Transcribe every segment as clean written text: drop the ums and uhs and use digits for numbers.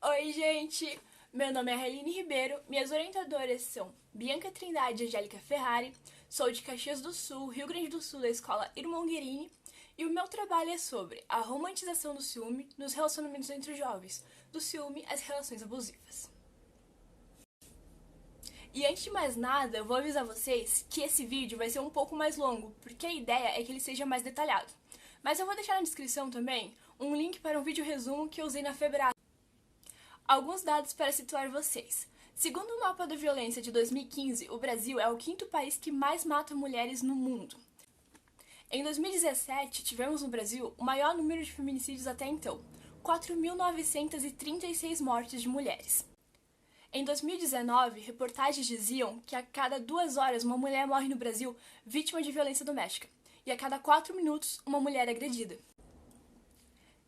Oi, gente! Meu nome é Raeline Ribeiro, minhas orientadoras são Bianca Trindade e Angélica Ferrari, sou de Caxias do Sul, Rio Grande do Sul, da escola Irmão-Guerini, e o meu trabalho é sobre a romantização do ciúme nos relacionamentos entre jovens, do ciúme às relações abusivas. E antes de mais nada, eu vou avisar vocês que esse vídeo vai ser um pouco mais longo, porque a ideia é que ele seja mais detalhado. Mas eu vou deixar na descrição também um link para um vídeo resumo que eu usei na Febrace. Alguns dados para situar vocês. Segundo o mapa da violência de 2015, o Brasil é o quinto país que mais mata mulheres no mundo. Em 2017, tivemos no Brasil o maior número de feminicídios até então, 4.936 mortes de mulheres. Em 2019, reportagens diziam que a cada 2 horas uma mulher morre no Brasil vítima de violência doméstica, e a cada 4 minutos uma mulher é agredida.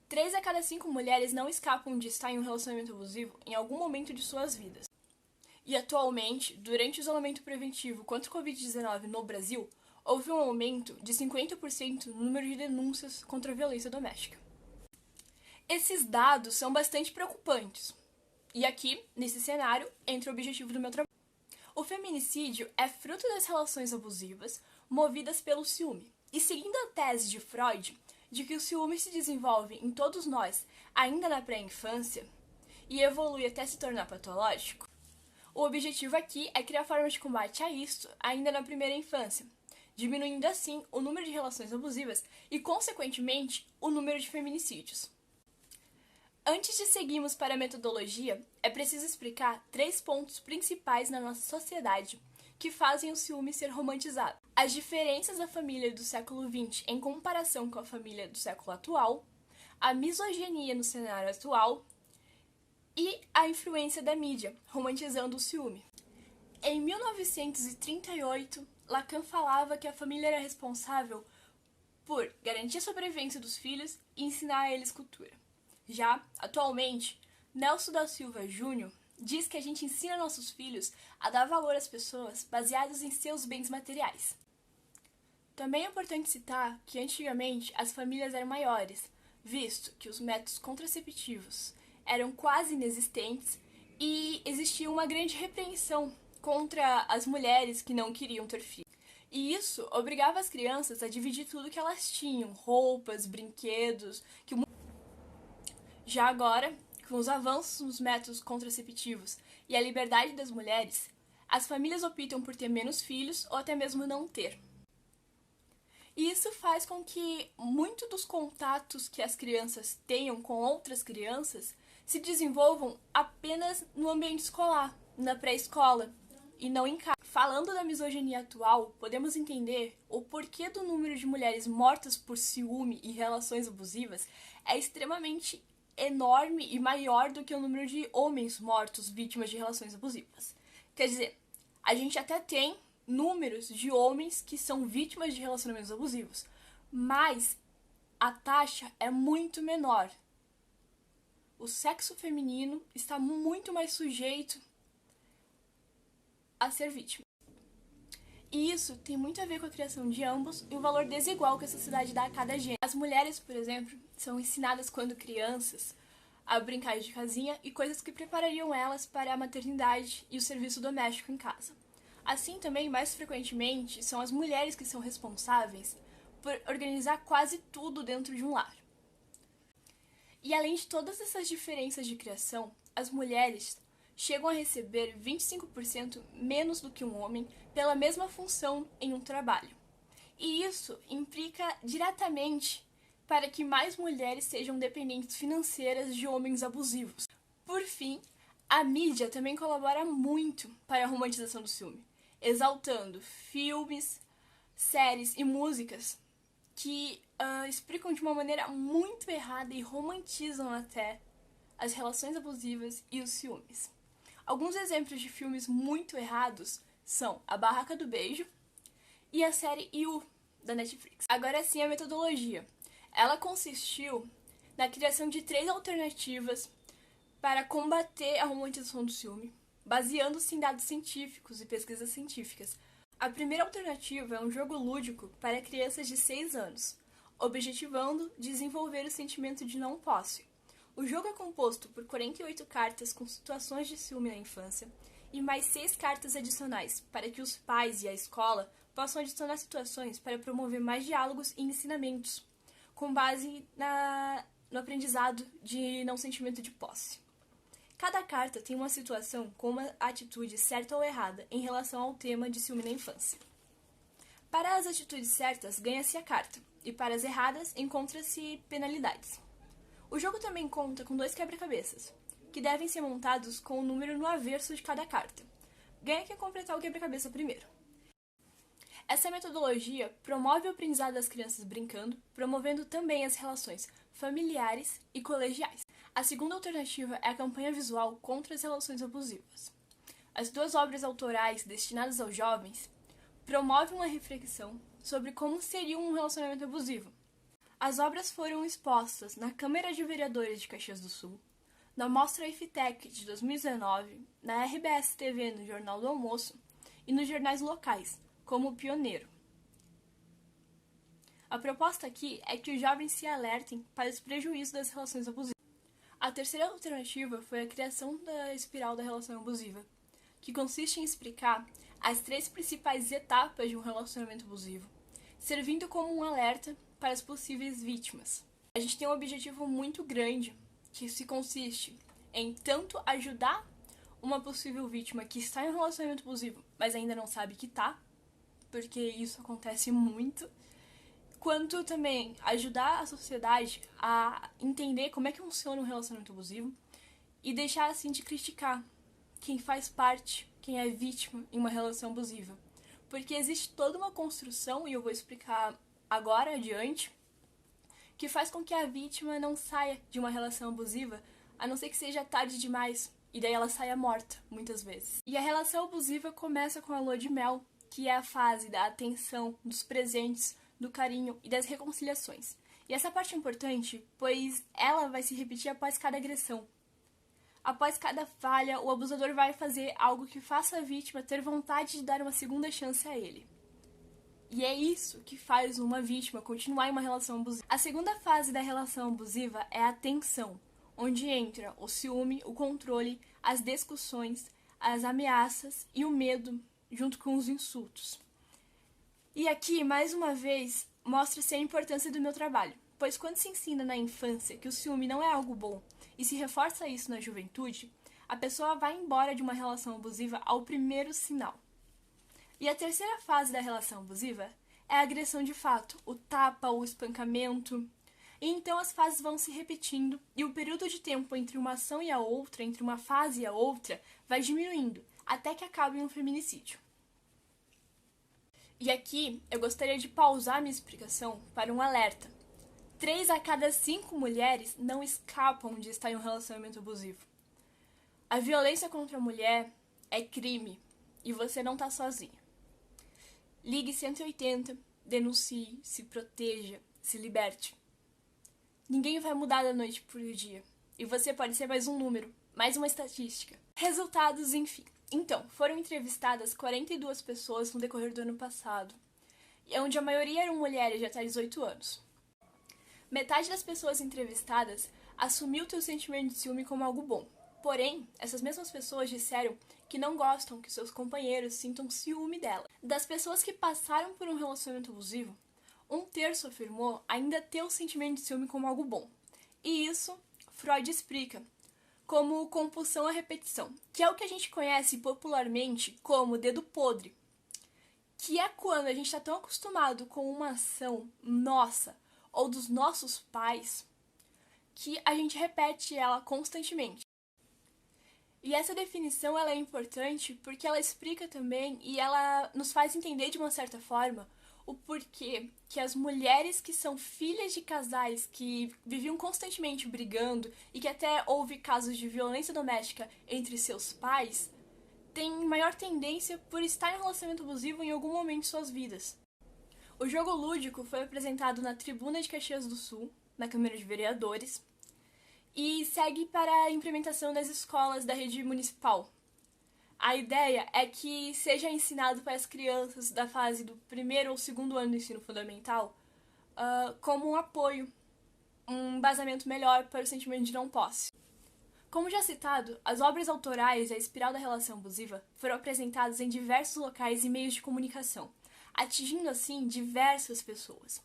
3 a cada 5 mulheres não escapam de estar em um relacionamento abusivo em algum momento de suas vidas. E atualmente, durante o isolamento preventivo contra o Covid-19 no Brasil, houve um aumento de 50% no número de denúncias contra a violência doméstica. Esses dados são bastante preocupantes. E aqui, nesse cenário, entra o objetivo do meu trabalho. O feminicídio é fruto das relações abusivas movidas pelo ciúme. E seguindo a tese de Freud, de que o ciúme se desenvolve em todos nós ainda na pré-infância e evolui até se tornar patológico, o objetivo aqui é criar formas de combate a isto ainda na primeira infância, diminuindo assim o número de relações abusivas e, consequentemente, o número de feminicídios. Antes de seguirmos para a metodologia, é preciso explicar 3 pontos principais na nossa sociedade que fazem o ciúme ser romantizado. As diferenças da família do século XX em comparação com a família do século atual, a misoginia no cenário atual e a influência da mídia, romantizando o ciúme. Em 1938, Lacan falava que a família era responsável por garantir a sobrevivência dos filhos e ensinar a eles cultura. Já, atualmente, Nelson da Silva Júnior diz que a gente ensina nossos filhos a dar valor às pessoas baseados em seus bens materiais. Também é importante citar que antigamente as famílias eram maiores, visto que os métodos contraceptivos eram quase inexistentes e existia uma grande repreensão contra as mulheres que não queriam ter filhos. E isso obrigava as crianças a dividir tudo que elas tinham, roupas, brinquedos. Já agora, com os avanços nos métodos contraceptivos e a liberdade das mulheres, as famílias optam por ter menos filhos ou até mesmo não ter. E isso faz com que muito dos contatos que as crianças tenham com outras crianças se desenvolvam apenas no ambiente escolar, na pré-escola, e não em casa. Falando da misoginia atual, podemos entender o porquê do número de mulheres mortas por ciúme e relações abusivas é extremamente enorme e maior do que o número de homens mortos vítimas de relações abusivas. Quer dizer, a gente até tem números de homens que são vítimas de relacionamentos abusivos, mas a taxa é muito menor. O sexo feminino está muito mais sujeito a ser vítima. E isso tem muito a ver com a criação de ambos e o valor desigual que a sociedade dá a cada gênero. As mulheres, por exemplo, são ensinadas quando crianças a brincar de casinha e coisas que preparariam elas para a maternidade e o serviço doméstico em casa. Assim também, mais frequentemente, são as mulheres que são responsáveis por organizar quase tudo dentro de um lar. E além de todas essas diferenças de criação, as mulheres chegam a receber 25% menos do que um homem pela mesma função em um trabalho. E isso implica diretamente para que mais mulheres sejam dependentes financeiras de homens abusivos. Por fim, a mídia também colabora muito para a romantização do ciúme, exaltando filmes, séries e músicas que explicam de uma maneira muito errada e romantizam até as relações abusivas e os ciúmes. Alguns exemplos de filmes muito errados são A Barraca do Beijo e a série You, da Netflix. Agora sim, a metodologia. Ela consistiu na criação de 3 alternativas para combater a romantização do ciúme, baseando-se em dados científicos e pesquisas científicas. A primeira alternativa é um jogo lúdico para crianças de 6 anos, objetivando desenvolver o sentimento de não posse. O jogo é composto por 48 cartas com situações de ciúme na infância e mais 6 cartas adicionais para que os pais e a escola possam adicionar situações para promover mais diálogos e ensinamentos, com base no aprendizado de não sentimento de posse. Cada carta tem uma situação com uma atitude certa ou errada em relação ao tema de ciúme na infância. Para as atitudes certas, ganha-se a carta, e para as erradas, encontra-se penalidades. O jogo também conta com 2 quebra-cabeças, que devem ser montados com o número no avesso de cada carta. Ganha quem completar o quebra-cabeça primeiro. Essa metodologia promove o aprendizado das crianças brincando, promovendo também as relações familiares e colegiais. A segunda alternativa é a campanha visual contra as relações abusivas. As 2 obras autorais destinadas aos jovens promovem uma reflexão sobre como seria um relacionamento abusivo. As obras foram expostas na Câmara de Vereadores de Caxias do Sul, na Mostra IFTEC de 2019, na RBS TV no Jornal do Almoço e nos jornais locais, como o Pioneiro. A proposta aqui é que os jovens se alertem para os prejuízos das relações abusivas. A terceira alternativa foi a criação da espiral da relação abusiva, que consiste em explicar as 3 principais etapas de um relacionamento abusivo, servindo como um alerta para as possíveis vítimas. A gente tem um objetivo muito grande, que se consiste em tanto ajudar uma possível vítima que está em um relacionamento abusivo, mas ainda não sabe que está, porque isso acontece muito, quanto também ajudar a sociedade a entender como é que funciona um relacionamento abusivo e deixar assim de criticar quem faz parte, quem é vítima em uma relação abusiva. Porque existe toda uma construção, e eu vou explicar agora adiante, que faz com que a vítima não saia de uma relação abusiva, a não ser que seja tarde demais, e daí ela saia morta, muitas vezes. E a relação abusiva começa com a lua de mel, que é a fase da atenção, dos presentes, do carinho e das reconciliações. E essa parte é importante, pois ela vai se repetir após cada agressão. Após cada falha, o abusador vai fazer algo que faça a vítima ter vontade de dar uma segunda chance a ele. E é isso que faz uma vítima continuar em uma relação abusiva. A segunda fase da relação abusiva é a tensão, onde entra o ciúme, o controle, as discussões, as ameaças e o medo, junto com os insultos. E aqui, mais uma vez, mostra-se a importância do meu trabalho, pois quando se ensina na infância que o ciúme não é algo bom e se reforça isso na juventude, a pessoa vai embora de uma relação abusiva ao primeiro sinal. E a terceira fase da relação abusiva é a agressão de fato, o tapa, o espancamento. E então as fases vão se repetindo e o período de tempo entre uma ação e a outra, entre uma fase e a outra, vai diminuindo, até que acabe em um feminicídio. E aqui eu gostaria de pausar minha explicação para um alerta. 3 a cada 5 mulheres não escapam de estar em um relacionamento abusivo. A violência contra a mulher é crime e você não está sozinha. Ligue 180, denuncie, se proteja, se liberte. Ninguém vai mudar da noite para o dia. E você pode ser mais um número, mais uma estatística. Resultados, enfim. Então, foram entrevistadas 42 pessoas no decorrer do ano passado, onde a maioria eram mulheres de até 18 anos. Metade das pessoas entrevistadas assumiu o seu sentimento de ciúme como algo bom. Porém, essas mesmas pessoas disseram que não gostam que seus companheiros sintam ciúme dela. Das pessoas que passaram por um relacionamento abusivo, 1/3 afirmou ainda ter o sentimento de ciúme como algo bom. E isso, Freud explica como compulsão à repetição, que é o que a gente conhece popularmente como dedo podre, que é quando a gente está tão acostumado com uma ação nossa ou dos nossos pais que a gente repete ela constantemente. E essa definição ela é importante porque ela explica também e ela nos faz entender de uma certa forma o porquê que as mulheres que são filhas de casais que viviam constantemente brigando e que até houve casos de violência doméstica entre seus pais, têm maior tendência por estar em um relacionamento abusivo em algum momento de suas vidas. O jogo lúdico foi apresentado na Tribuna de Caxias do Sul, na Câmara de Vereadores, e segue para a implementação das escolas da rede municipal. A ideia é que seja ensinado para as crianças da fase do 1º ou 2º ano do ensino fundamental como um apoio um embasamento melhor para o sentimento de não posse. Como já citado, as obras autorais e a espiral da relação abusiva foram apresentadas em diversos locais e meios de comunicação, atingindo assim diversas pessoas.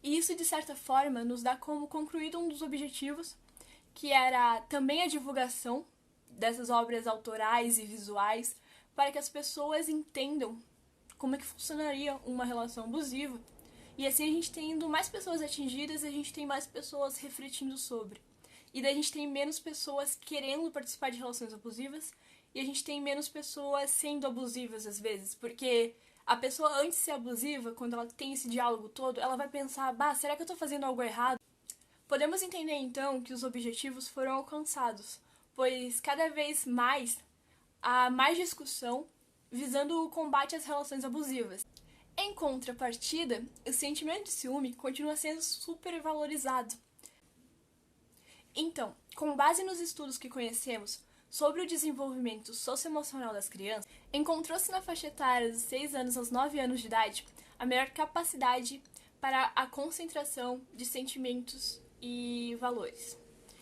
E isso, de certa forma, nos dá como concluído um dos objetivos, que era também a divulgação dessas obras autorais e visuais, para que as pessoas entendam como é que funcionaria uma relação abusiva. E assim a gente tendo mais pessoas atingidas, a gente tem mais pessoas refletindo sobre. E daí a gente tem menos pessoas querendo participar de relações abusivas, e a gente tem menos pessoas sendo abusivas às vezes, porque a pessoa antes de ser abusiva, quando ela tem esse diálogo todo, ela vai pensar, bah, será que eu tô fazendo algo errado? Podemos entender então que os objetivos foram alcançados, pois cada vez mais há mais discussão visando o combate às relações abusivas. Em contrapartida, o sentimento de ciúme continua sendo supervalorizado. Então, com base nos estudos que conhecemos sobre o desenvolvimento socioemocional das crianças, encontrou-se na faixa etária dos 6 anos aos 9 anos de idade a melhor capacidade para a concentração de sentimentos e valores.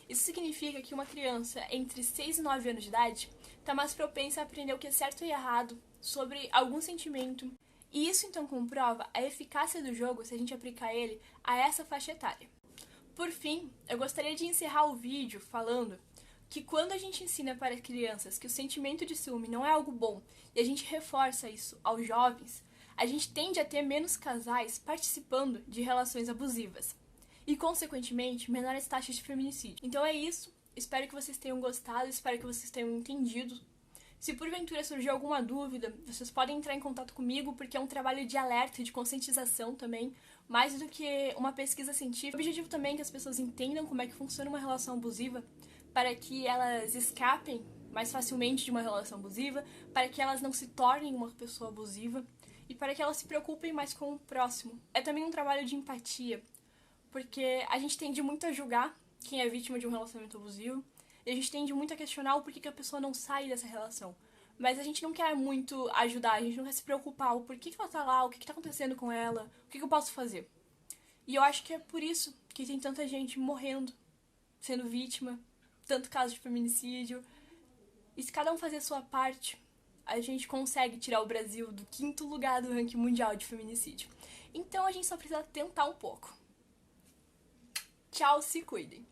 Isso significa que uma criança entre 6 e 9 anos de idade está mais propensa a aprender o que é certo e errado sobre algum sentimento, e isso então comprova a eficácia do jogo se a gente aplicar ele a essa faixa etária. Por fim, eu gostaria de encerrar o vídeo falando que quando a gente ensina para crianças que o sentimento de ciúme não é algo bom e a gente reforça isso aos jovens, a gente tende a ter menos casais participando de relações abusivas e, consequentemente, menores taxas de feminicídio. Então é isso, espero que vocês tenham gostado, espero que vocês tenham entendido. Se porventura surgiu alguma dúvida, vocês podem entrar em contato comigo, porque é um trabalho de alerta e de conscientização também, mais do que uma pesquisa científica. O objetivo também é que as pessoas entendam como é que funciona uma relação abusiva, para que elas escapem mais facilmente de uma relação abusiva, para que elas não se tornem uma pessoa abusiva e para que elas se preocupem mais com o próximo. É também um trabalho de empatia, porque a gente tende muito a julgar quem é vítima de um relacionamento abusivo, e a gente tende muito a questionar o porquê que a pessoa não sai dessa relação. Mas a gente não quer muito ajudar, a gente não quer se preocupar o porquê que ela tá lá, o que tá acontecendo com ela, o que eu posso fazer. E eu acho que é por isso que tem tanta gente morrendo, sendo vítima, tanto caso de feminicídio. E se cada um fazer a sua parte, a gente consegue tirar o Brasil do 5º lugar do ranking mundial de feminicídio. Então a gente só precisa tentar um pouco. Tchau, se cuidem!